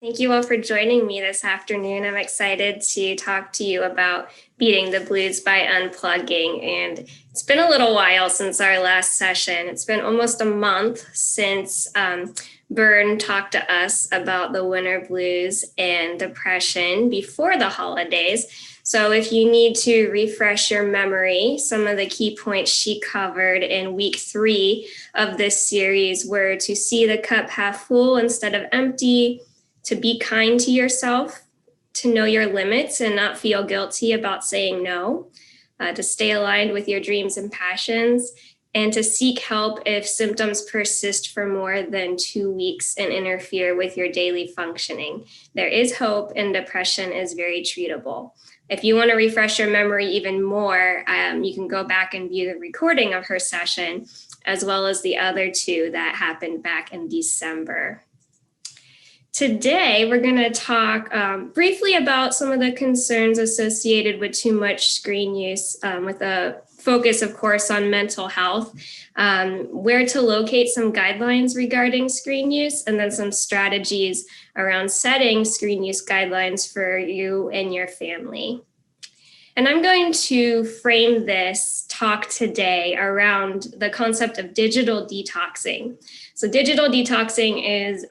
Thank you all for joining me this afternoon. I'm excited to talk to you about Beating the Blues by Unplugging. And it's been a little while since our last session. It's been almost a month since Byrne talked to us about the winter blues and depression before the holidays. So if you need to refresh your memory, some of the key points she covered in week 3 of this series were to see the cup half full instead of empty, to be kind to yourself, to know your limits and not feel guilty about saying no, to stay aligned with your dreams and passions, and to seek help if symptoms persist for more than 2 weeks and interfere with your daily functioning. There is hope, and depression is very treatable. If you want to refresh your memory even more, you can go back and view the recording of her session, as well as the other 2 that happened back in December. Today, we're going to talk briefly about some of the concerns associated with too much screen use, with a focus, of course, on mental health, where to locate some guidelines regarding screen use, and then some strategies around setting screen use guidelines for you and your family. And I'm going to frame this talk today around the concept of digital detoxing. So digital detoxing is,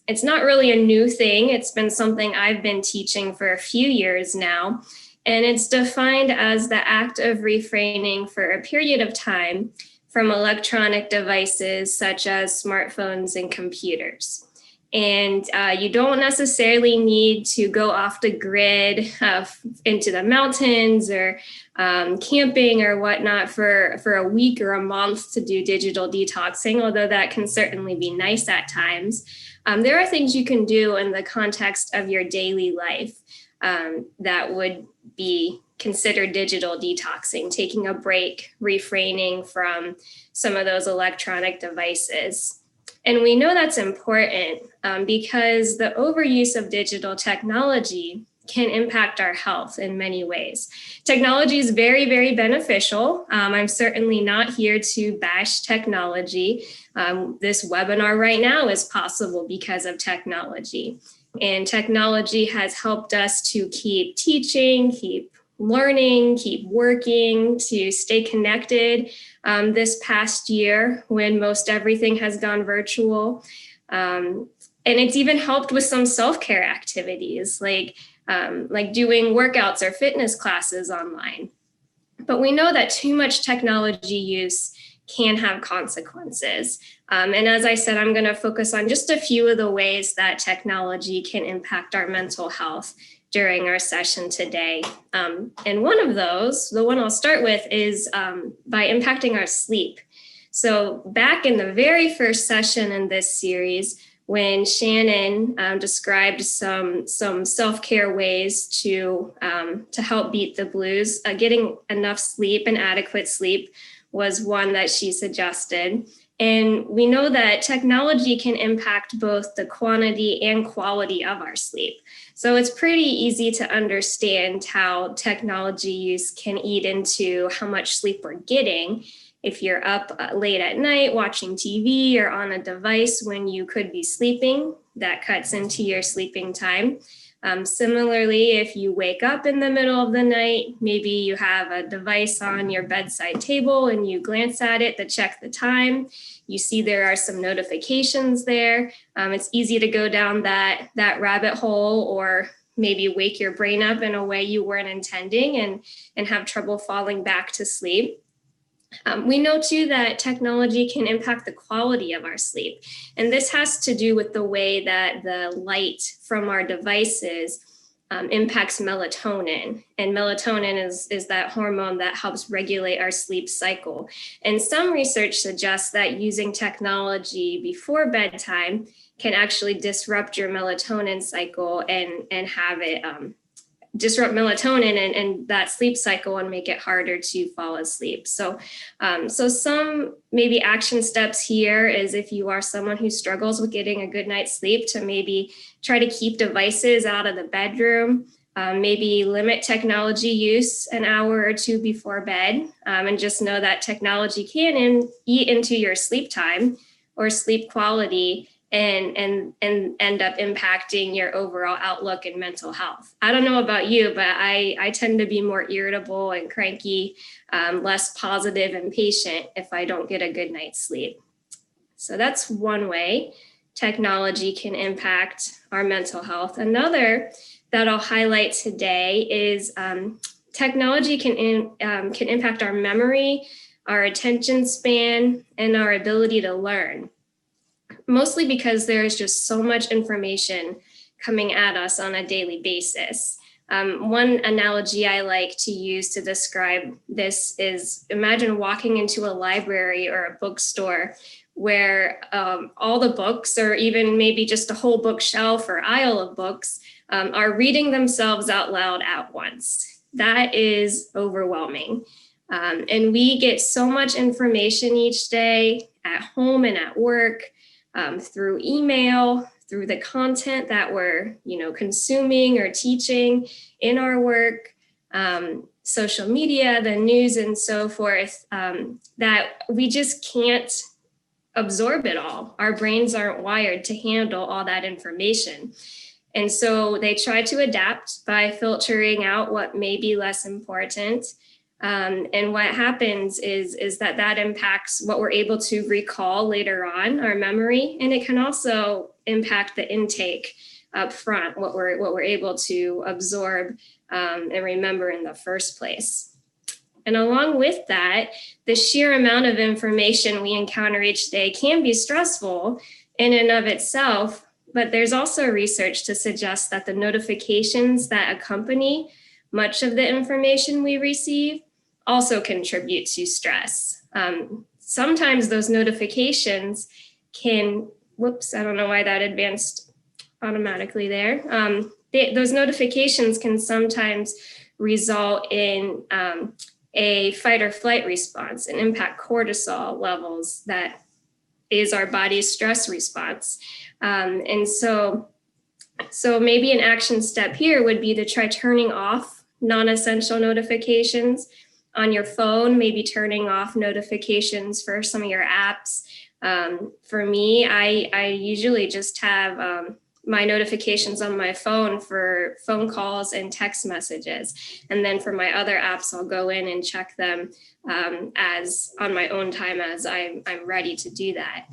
it's not really a new thing. It's been something I've been teaching for a few years now. And it's defined as the act of refraining for a period of time from electronic devices such as smartphones and computers. And you don't necessarily need to go off the grid into the mountains or camping or whatnot for a week or a month to do digital detoxing, although that can certainly be nice at times. There are things you can do in the context of your daily life that would be considered digital detoxing, taking a break, refraining from some of those electronic devices. And we know that's important because the overuse of digital technology can impact our health in many ways. Technology is very, very beneficial. I'm certainly not here to bash technology. This webinar right now is possible because of technology. And technology has helped us to keep teaching, keep learning, keep working, to stay connected this past year when most everything has gone virtual. And it's even helped with some self-care activities like doing workouts or fitness classes online. But we know that too much technology use can have consequences. And as I said, I'm going to focus on just a few of the ways that technology can impact our mental health during our session today. And one of those, the one I'll start with, is by impacting our sleep. So back in the very first session in this series, when Shannon described some self-care ways to help beat the blues, getting enough sleep and adequate sleep was one that she suggested. And we know that technology can impact both the quantity and quality of our sleep. So it's pretty easy to understand how technology use can eat into how much sleep we're getting. If you're up late at night watching TV or on a device when you could be sleeping, that cuts into your sleeping time. Similarly, if you wake up in the middle of the night, maybe you have a device on your bedside table and you glance at it to check the time. You see there are some notifications there. It's easy to go down that rabbit hole, or maybe wake your brain up in a way you weren't intending and have trouble falling back to sleep. We know too that technology can impact the quality of our sleep. And this has to do with the way that the light from our devices impacts melatonin. And melatonin is that hormone that helps regulate our sleep cycle. And some research suggests that using technology before bedtime can actually disrupt your melatonin cycle and have it disrupt melatonin and that sleep cycle and make it harder to fall asleep. So some maybe action steps here is, if you are someone who struggles with getting a good night's sleep, to maybe try to keep devices out of the bedroom, maybe limit technology use an hour or two before bed, and just know that technology can eat into your sleep time or sleep quality. and end up impacting your overall outlook and mental health. I don't know about you, but I tend to be more irritable and cranky, less positive and patient if I don't get a good night's sleep. So that's one way technology can impact our mental health. Another that I'll highlight today is technology can impact our memory, our attention span, and our ability to learn. Mostly because there's just so much information coming at us on a daily basis. One analogy I like to use to describe this is imagine walking into a library or a bookstore where all the books, or even maybe just a whole bookshelf or aisle of books, are reading themselves out loud at once. That is overwhelming. And we get so much information each day at home and at work, through email, through the content that we're, consuming or teaching in our work, social media, the news, and so forth, that we just can't absorb it all. Our brains aren't wired to handle all that information. And so they try to adapt by filtering out what may be less important. And what happens is that impacts what we're able to recall later on, our memory, and it can also impact the intake up front, what we're able to absorb and remember in the first place. And along with that, the sheer amount of information we encounter each day can be stressful in and of itself, but there's also research to suggest that the notifications that accompany much of the information we receive also contribute to stress. Sometimes those notifications can, I don't know why that advanced automatically there. Those notifications can sometimes result in a fight or flight response and impact cortisol levels, that is our body's stress response. And so maybe an action step here would be to try turning off non-essential notifications on your phone, maybe turning off notifications for some of your apps. For me, I usually just have my notifications on my phone for phone calls and text messages. And then for my other apps, I'll go in and check them as on my own time as I'm ready to do that.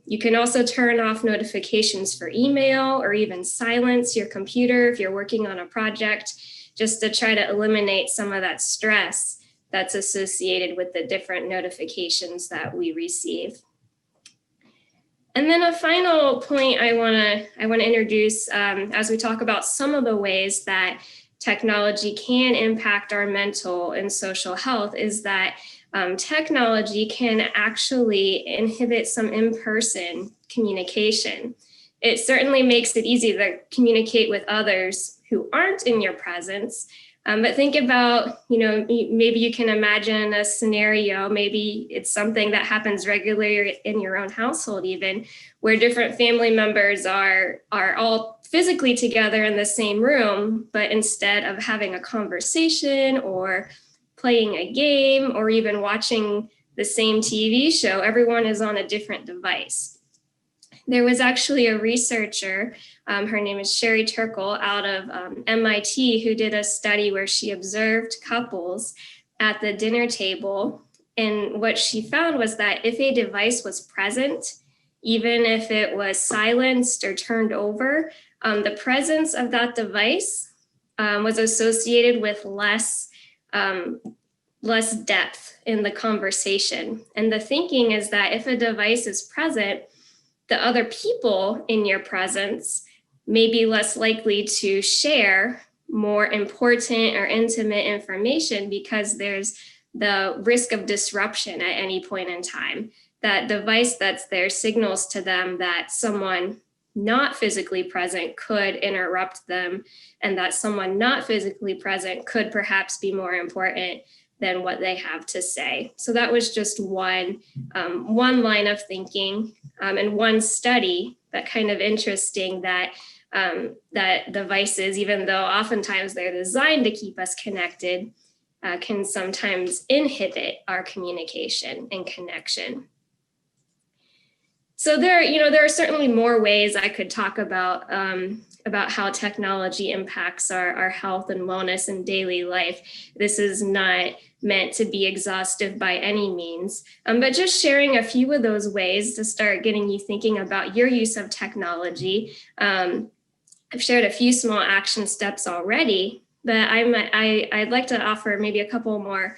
You can also turn off notifications for email, or even silence your computer if you're working on a project, just to try to eliminate some of that stress that's associated with the different notifications that we receive. And then a final point I want to introduce as we talk about some of the ways that technology can impact our mental and social health is that technology can actually inhibit some in-person communication. It certainly makes it easy to communicate with others who aren't in your presence. But think about, maybe you can imagine a scenario, maybe it's something that happens regularly in your own household even, where different family members are all physically together in the same room, but instead of having a conversation or playing a game or even watching the same TV show, everyone is on a different device. There was actually a researcher, her name is Sherry Turkle out of MIT, who did a study where she observed couples at the dinner table. And what she found was that if a device was present, even if it was silenced or turned over, the presence of that device was associated with less depth in the conversation. And the thinking is that if a device is present, the other people in your presence may be less likely to share more important or intimate information because there's the risk of disruption at any point in time. That device that's there signals to them that someone not physically present could interrupt them, and that someone not physically present could perhaps be more important than what they have to say. So that was just one line of thinking and one study, that kind of interesting that that devices, even though oftentimes they're designed to keep us connected, can sometimes inhibit our communication and connection. So there are certainly more ways I could talk about how technology impacts our health and wellness in daily life. This is not meant to be exhaustive by any means, but just sharing a few of those ways to start getting you thinking about your use of technology. I've shared a few small action steps already, but I'd like to offer maybe a couple more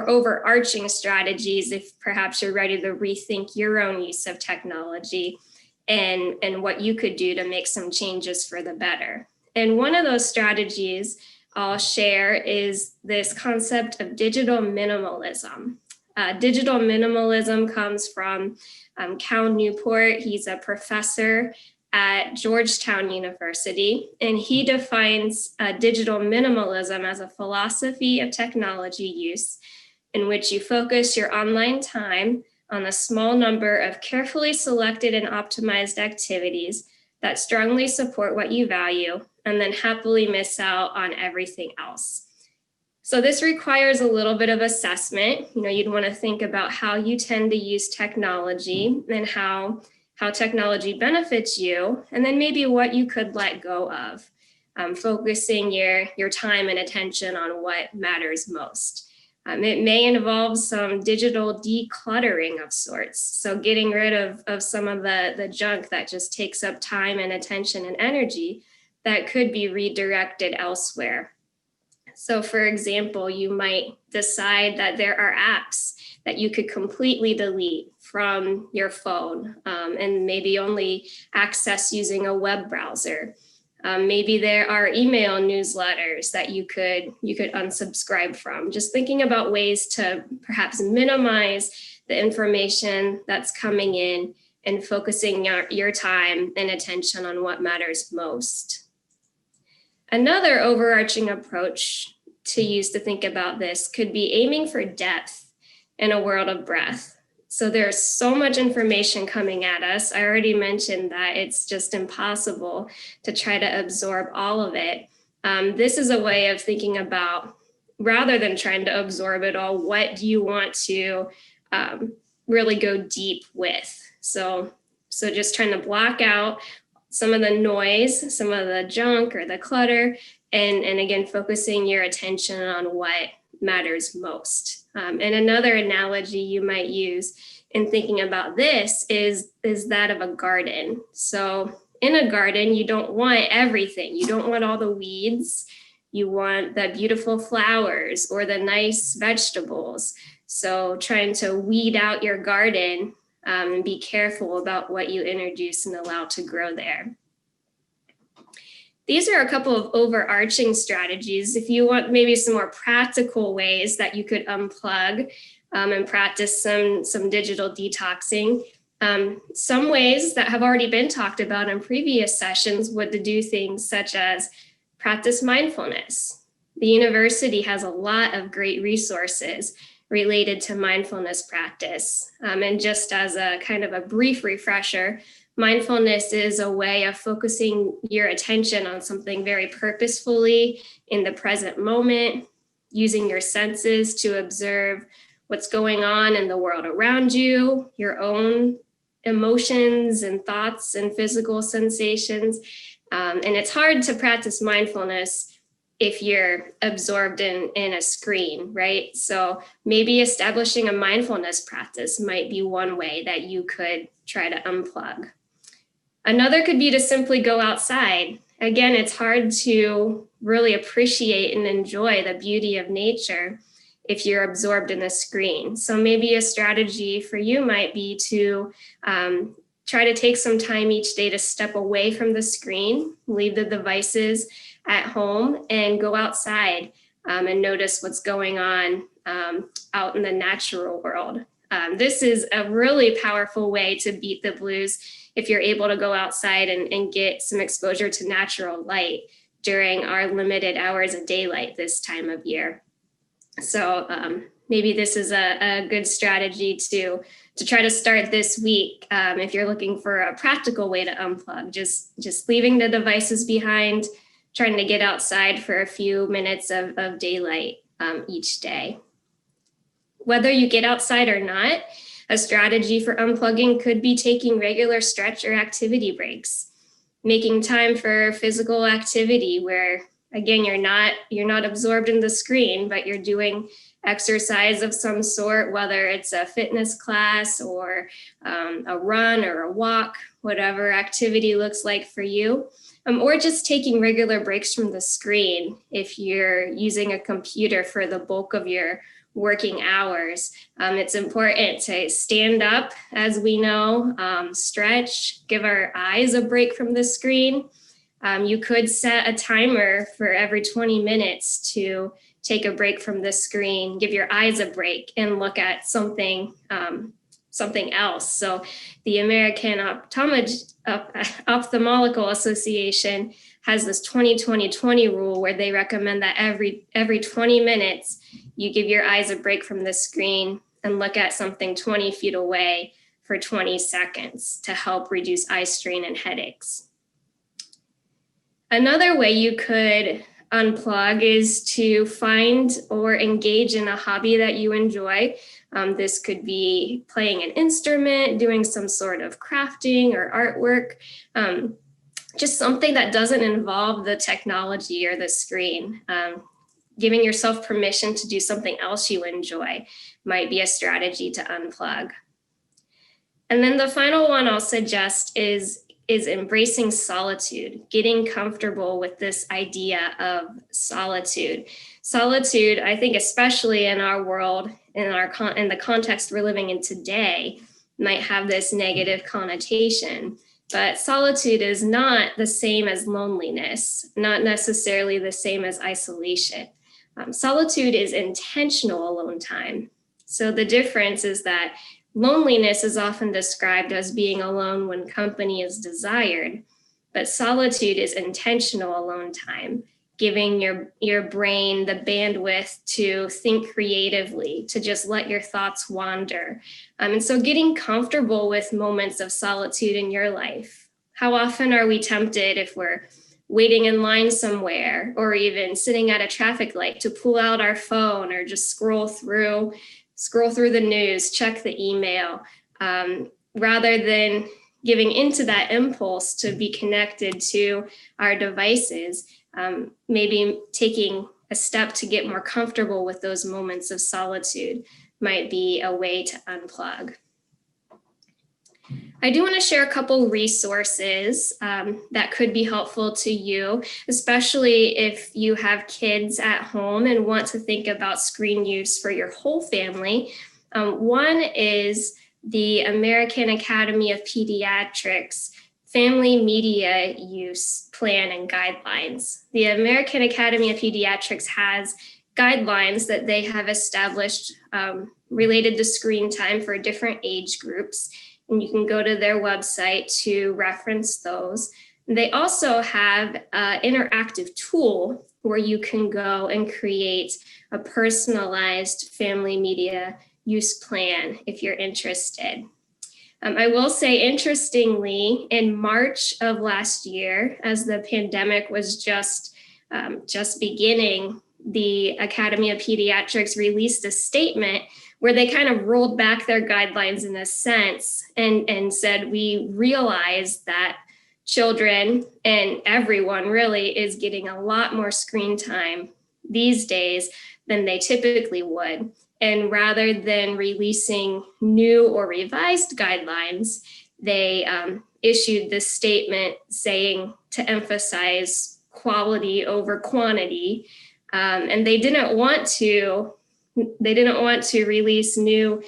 overarching strategies if perhaps you're ready to rethink your own use of technology and what you could do to make some changes for the better. And one of those strategies I'll share is this concept of digital minimalism. Digital minimalism comes from Cal Newport. He's a professor at Georgetown University, and he defines digital minimalism as a philosophy of technology use in which you focus your online time on a small number of carefully selected and optimized activities that strongly support what you value, and then happily miss out on everything else. So this requires a little bit of assessment. You'd want to think about how you tend to use technology and how technology benefits you, and then maybe what you could let go of, focusing your time and attention on what matters most. It may involve some digital decluttering of sorts, so getting rid of some of the junk that just takes up time and attention and energy that could be redirected elsewhere. So for example, you might decide that there are apps that you could completely delete from your phone and maybe only access using a web browser. Maybe there are email newsletters that you could unsubscribe from. Just thinking about ways to perhaps minimize the information that's coming in and focusing your time and attention on what matters most. Another overarching approach to use to think about this could be aiming for depth in a world of breadth. So there's so much information coming at us. I already mentioned that it's just impossible to try to absorb all of it. This is a way of thinking about, rather than trying to absorb it all, what do you want to really go deep with? So just trying to block out some of the noise, some of the junk or the clutter, and again, focusing your attention on what matters most. And another analogy you might use in thinking about this is that of a garden. So in a garden, you don't want everything. You don't want all the weeds. You want the beautiful flowers or the nice vegetables. So trying to weed out your garden and be careful about what you introduce and allow to grow there. These are a couple of overarching strategies. If you want maybe some more practical ways that you could unplug and practice some digital detoxing, some ways that have already been talked about in previous sessions would to do things such as practice mindfulness. The university has a lot of great resources related to mindfulness practice. And just as a kind of a brief refresher, mindfulness is a way of focusing your attention on something very purposefully in the present moment, using your senses to observe what's going on in the world around you, your own emotions and thoughts and physical sensations. And it's hard to practice mindfulness if you're absorbed in a screen, right? So maybe establishing a mindfulness practice might be one way that you could try to unplug. Another could be to simply go outside. Again, it's hard to really appreciate and enjoy the beauty of nature if you're absorbed in a screen. So maybe a strategy for you might be to try to take some time each day to step away from the screen, leave the devices at home, and go outside and notice what's going on out in the natural world. This is a really powerful way to beat the blues if you're able to go outside and get some exposure to natural light during our limited hours of daylight this time of year. So maybe this is a good strategy to try to start this week if you're looking for a practical way to unplug, just leaving the devices behind, trying to get outside for a few minutes of daylight each day. Whether you get outside or not, A strategy for unplugging could be taking regular stretch or activity breaks, making time for physical activity where, again, you're not absorbed in the screen, but you're doing exercise of some sort, whether it's a fitness class or a run or a walk, whatever activity looks like for you, or just taking regular breaks from the screen if you're using a computer for the bulk of your working hours. It's important to stand up, as we know, stretch, give our eyes a break from the screen. You could set a timer for every 20 minutes to take a break from the screen, give your eyes a break, and look at something else. So the American Ophthalmological Association has this 20-20-20 rule where they recommend that every 20 minutes you give your eyes a break from the screen and look at something 20 feet away for 20 seconds to help reduce eye strain and headaches. Another way you could unplug is to find or engage in a hobby that you enjoy. This could be playing an instrument, doing some sort of crafting or artwork, just something that doesn't involve the technology or the screen. Giving yourself permission to do something else you enjoy might be a strategy to unplug. And then the final one I'll suggest is embracing solitude, getting comfortable with this idea of solitude. Solitude, I think, especially in our world, in the context we're living in today, might have this negative connotation. But solitude is not the same as loneliness, not necessarily the same as isolation. Solitude is intentional alone time. So the difference is that loneliness is often described as being alone when company is desired, but solitude is intentional alone time, giving your brain the bandwidth to think creatively, to just let your thoughts wander. And so getting comfortable with moments of solitude in your life. How often are we tempted, if we're waiting in line somewhere or even sitting at a traffic light, to pull out our phone or just scroll through the news, check the email, rather than giving into that impulse to be connected to our devices, maybe taking a step to get more comfortable with those moments of solitude might be a way to unplug. I do want to share a couple resources that could be helpful to you, especially if you have kids at home and want to think about screen use for your whole family. One is the American Academy of Pediatrics Family Media Use Plan and Guidelines. The American Academy of Pediatrics has guidelines that they have established related to screen time for different age groups. And you can go to their website to reference those. They also have an interactive tool where you can go and create a personalized family media use plan if you're interested. I will say, interestingly, in March of last year, as the pandemic was just beginning, the Academy of Pediatrics released a statement where they kind of rolled back their guidelines in a sense and said, we realize that children and everyone really is getting a lot more screen time these days than they typically would. And rather than releasing new or revised guidelines, they issued this statement saying to emphasize quality over quantity. And they didn't want to release new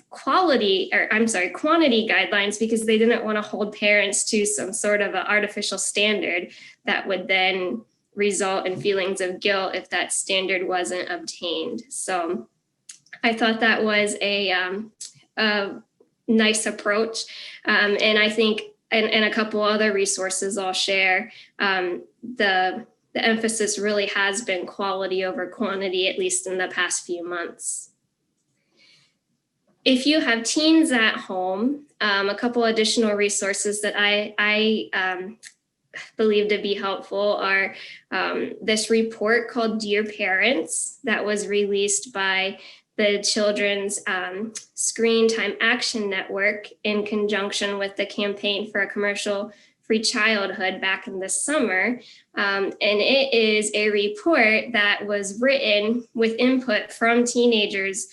quantity guidelines because they didn't want to hold parents to some sort of an artificial standard that would then result in feelings of guilt if that standard wasn't obtained. So I thought that was a nice approach. And I think, and a couple other resources I'll share, the emphasis really has been quality over quantity, at least in the past few months. If you have teens at home, a couple additional resources that I believe to be helpful are this report called Dear Parents that was released by the Children's Screen Time Action Network in conjunction with the Campaign for a Commercial-Free Childhood back in the summer. And it is a report that was written with input from teenagers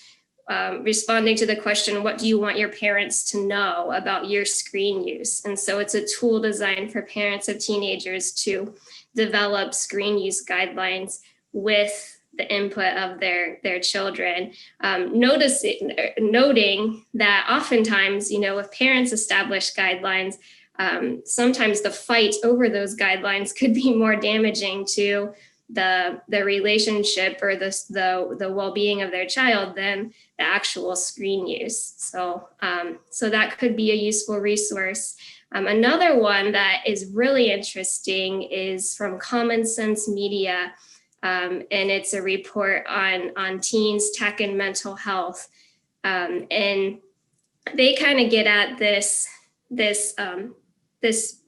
responding to the question, what do you want your parents to know about your screen use? And so it's a tool designed for parents of teenagers to develop screen use guidelines with the input of their children, noting that oftentimes, if parents establish guidelines, sometimes the fight over those guidelines could be more damaging to the relationship or the well-being of their child than the actual screen use. So that could be a useful resource. Another one that is really interesting is from Common Sense Media. And it's a report on teens, tech, and mental health. And they kind of get at this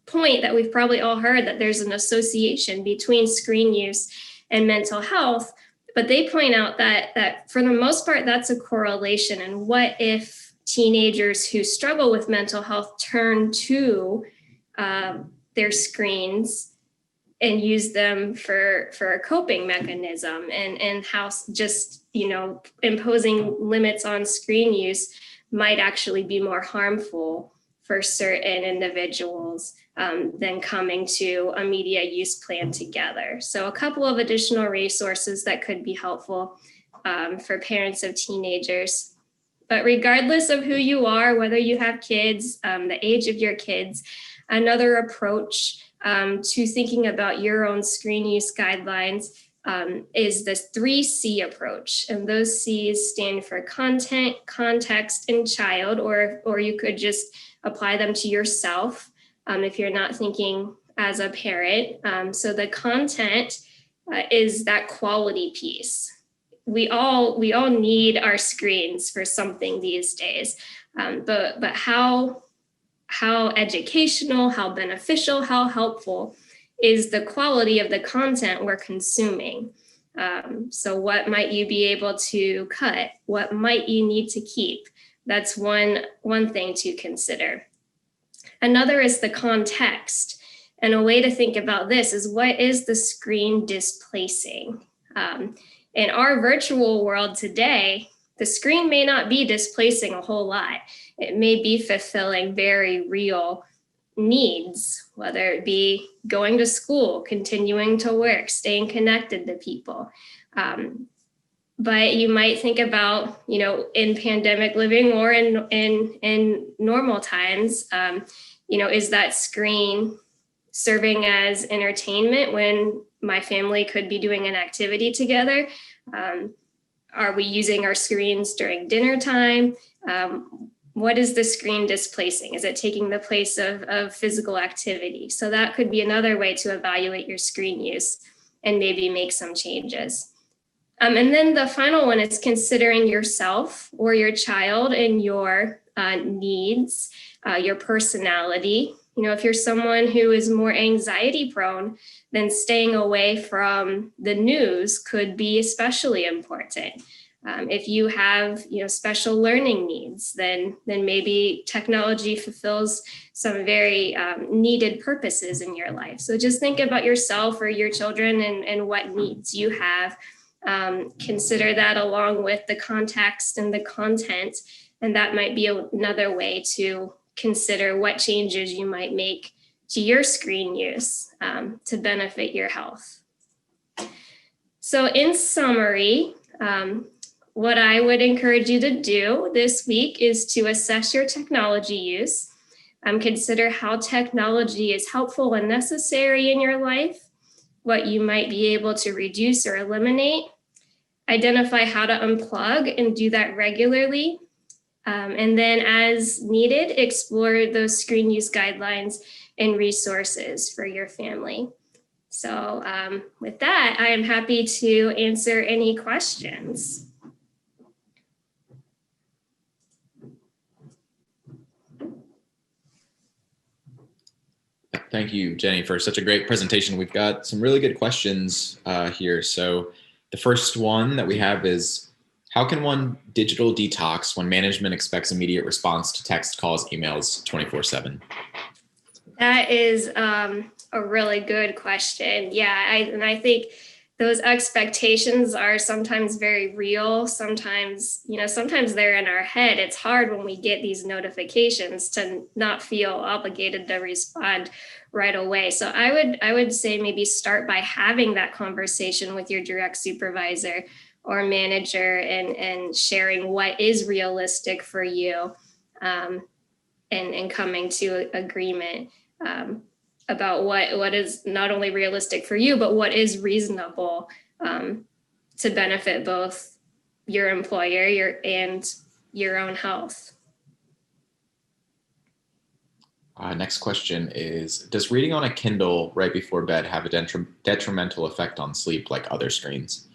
point that we've probably all heard, that there's an association between screen use and mental health. But they point out that for the most part, that's a correlation. And what if teenagers who struggle with mental health turn to their screens and use them for a coping mechanism, and how just, imposing limits on screen use might actually be more harmful for certain individuals than coming to a media use plan together. So a couple of additional resources that could be helpful for parents of teenagers. But regardless of who you are, whether you have kids, the age of your kids, another approach to thinking about your own screen use guidelines is this 3C approach. And those C's stand for content, context, and child, or you could just apply them to yourself if you're not thinking as a parent. So the content is that quality piece. We all need our screens for something these days, but how educational, how beneficial, how helpful is the quality of the content we're consuming? So what might you be able to cut? What might you need to keep? That's one thing to consider. Another is the context. And a way to think about this is, what is the screen displacing? In our virtual world today, the screen may not be displacing a whole lot. It may be fulfilling very real needs, whether it be going to school, continuing to work, staying connected to people. But you might think about, in pandemic living or in normal times, is that screen serving as entertainment when my family could be doing an activity together? Are we using our screens during dinner time? What is the screen displacing? Is it taking the place of physical activity? So that could be another way to evaluate your screen use and maybe make some changes. And then the final one is considering yourself or your child and your needs, your personality. If you're someone who is more anxiety prone, then staying away from the news could be especially important. If you have, special learning needs, then maybe technology fulfills some very needed purposes in your life. So just think about yourself or your children and what needs you have. Consider that along with the context and the content, and that might be another way to consider what changes you might make to your screen use to benefit your health. So in summary, what I would encourage you to do this week is to assess your technology use, consider how technology is helpful and necessary in your life, what you might be able to reduce or eliminate, identify how to unplug and do that regularly, and then as needed, explore those screen use guidelines and resources for your family. So with that, I am happy to answer any questions. Thank you, Jenny, for such a great presentation. We've got some really good questions here. So the first one that we have is, How can one digital detox when management expects immediate response to text, calls, emails 24/7? That is a really good question. Yeah, I think those expectations are sometimes very real. Sometimes they're in our head. It's hard when we get these notifications to not feel obligated to respond right away. So I would say maybe start by having that conversation with your direct supervisor or manager and sharing what is realistic for you. Um, and coming to agreement um, about what is not only realistic for you, but what is reasonable to benefit both your employer and your own health. Next question is, does reading on a Kindle right before bed have a detrimental effect on sleep like other screens?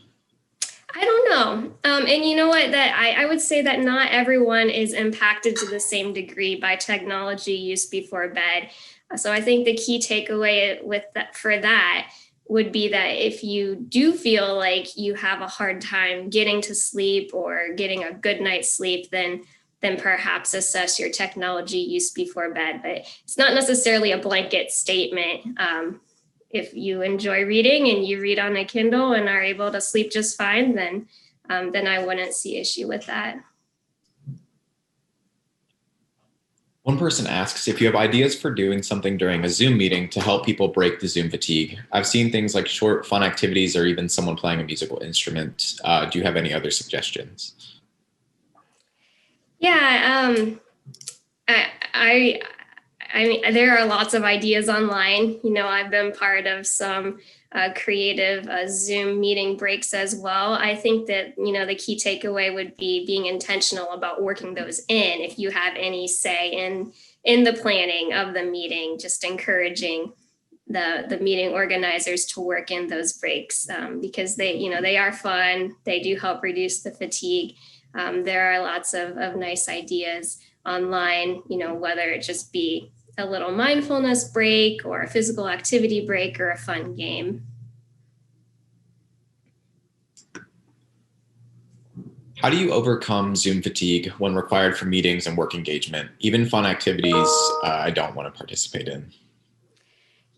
I don't know. And you know what, that I would say that not everyone is impacted to the same degree by technology use before bed. So I think the key takeaway with that for that would be that if you do feel like you have a hard time getting to sleep or getting a good night's sleep, then perhaps assess your technology use before bed. But it's not necessarily a blanket statement. If you enjoy reading and you read on a Kindle and are able to sleep just fine, then I wouldn't see issue with that. One person asks if you have ideas for doing something during a Zoom meeting to help people break the Zoom fatigue. I've seen things like short, fun activities or even someone playing a musical instrument. Do you have any other suggestions? Yeah, I, I, I mean, there are lots of ideas online. I've been part of some creative Zoom meeting breaks as well. I think that, the key takeaway would be being intentional about working those in. If you have any say in the planning of the meeting, just encouraging the meeting organizers to work in those breaks because they are fun. They do help reduce the fatigue. There are lots of nice ideas online, whether it just be a little mindfulness break or a physical activity break or a fun game. How do you overcome Zoom fatigue when required for meetings and work engagement? Even fun activities I don't want to participate in.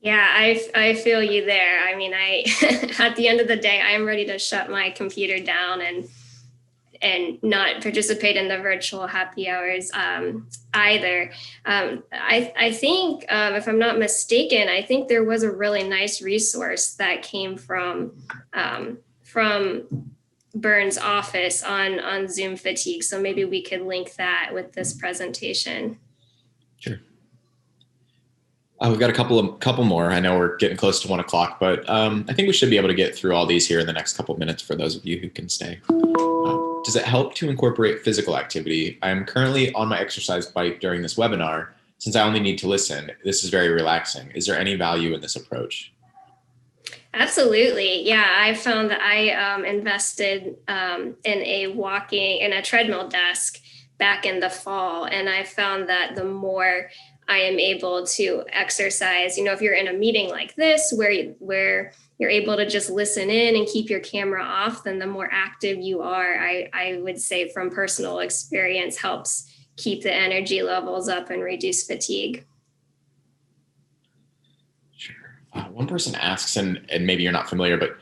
Yeah, I feel you there. I mean, I at the end of the day, I am ready to shut my computer down and not participate in the virtual happy hours either. I think, if I'm not mistaken, I think there was a really nice resource that came from Burns' office on Zoom fatigue. So maybe we could link that with this presentation. Sure. We've got a couple more. I know we're getting close to 1 o'clock, but I think we should be able to get through all these here in the next couple minutes for those of you who can stay. Does it help to incorporate physical activity? I am currently on my exercise bike during this webinar. Since I only need to listen, this is very relaxing. Is there any value in this approach? Absolutely. Yeah, I found that I invested in a treadmill desk back in the fall. And I found that the more I am able to exercise, if you're in a meeting like this where you're able to just listen in and keep your camera off, then the more active you are, I would say from personal experience helps keep the energy levels up and reduce fatigue. Sure. One person asks, and maybe you're not familiar, but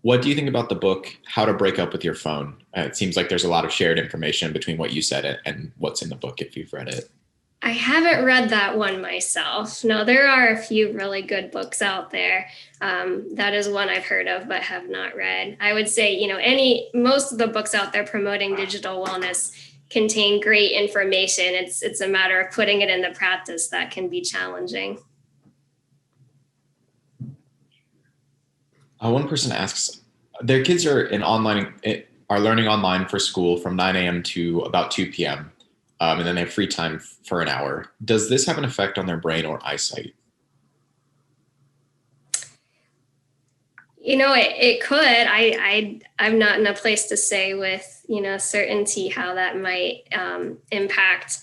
what do you think about the book, How to Break Up with Your Phone? It seems like there's a lot of shared information between what you said and what's in the book if you've read it. I haven't read that one myself. No, there are a few really good books out there. That is one I've heard of but have not read. I would say, most of the books out there promoting digital wellness contain great information. It's a matter of putting it into practice that can be challenging. One person asks, their kids are learning online for school from 9 a.m. to about 2 p.m. And then they have free time for an hour. Does this have an effect on their brain or eyesight? It could. I'm not in a place to say with certainty how that might impact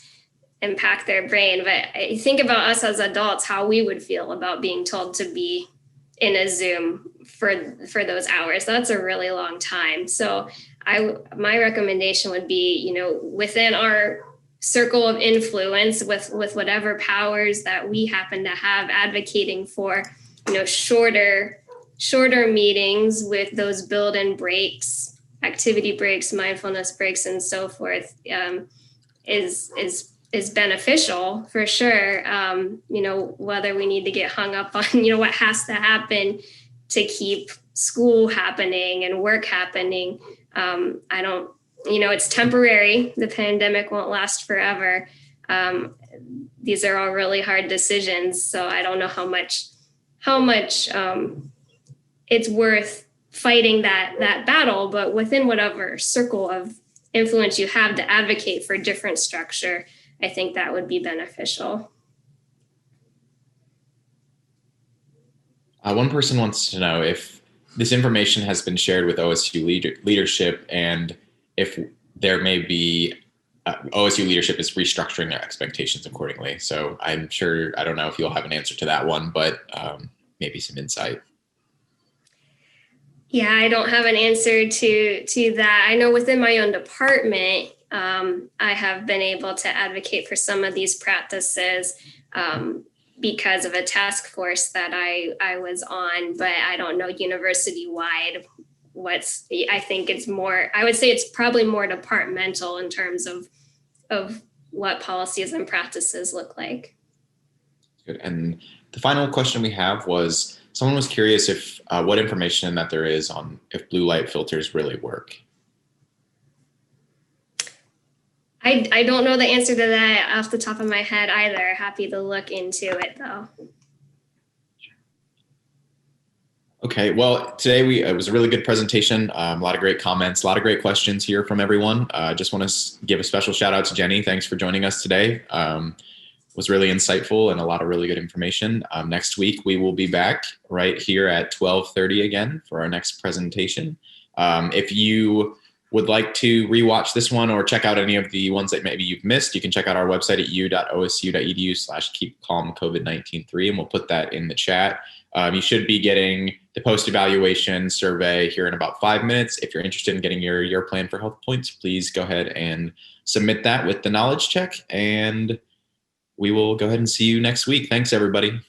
their brain. But I think about us as adults, how we would feel about being told to be in a Zoom for those hours. That's a really long time. So my recommendation would be, within our circle of influence with whatever powers that we happen to have, advocating for, shorter meetings with those build-in breaks, activity breaks, mindfulness breaks, and so forth, is beneficial for sure. Whether we need to get hung up on, what has to happen to keep school happening and work happening. I don't, it's temporary. The pandemic won't last forever. These are all really hard decisions. So I don't know how much it's worth fighting that battle, but within whatever circle of influence you have to advocate for different structure, I think that would be beneficial. One person wants to know if this information has been shared with OSU leadership and if there may be OSU leadership is restructuring their expectations accordingly. So I don't know if you'll have an answer to that one, but maybe some insight. Yeah, I don't have an answer to that. I know within my own department, I have been able to advocate for some of these practices because of a task force that I was on, but I don't know university-wide I think it's more, I would say it's probably more departmental in terms of what policies and practices look like. Good. And the final question we have was, someone was curious if what information that there is on if blue light filters really work. I don't know the answer to that off the top of my head either. Happy to look into it though. Okay, well, today it was a really good presentation. A lot of great comments, a lot of great questions here from everyone. I just want to give a special shout out to Jenny. Thanks for joining us today. Was really insightful and a lot of really good information. Next week, we will be back right here at 12:30 again for our next presentation. If you would like to rewatch this one or check out any of the ones that maybe you've missed, you can check out our website at u.osu.edu/keepcalmcovid193, and we'll put that in the chat. You should be getting the post-evaluation survey here in about 5 minutes. If you're interested in getting your plan for health points, please go ahead and submit that with the knowledge check, and we will go ahead and see you next week. Thanks, everybody.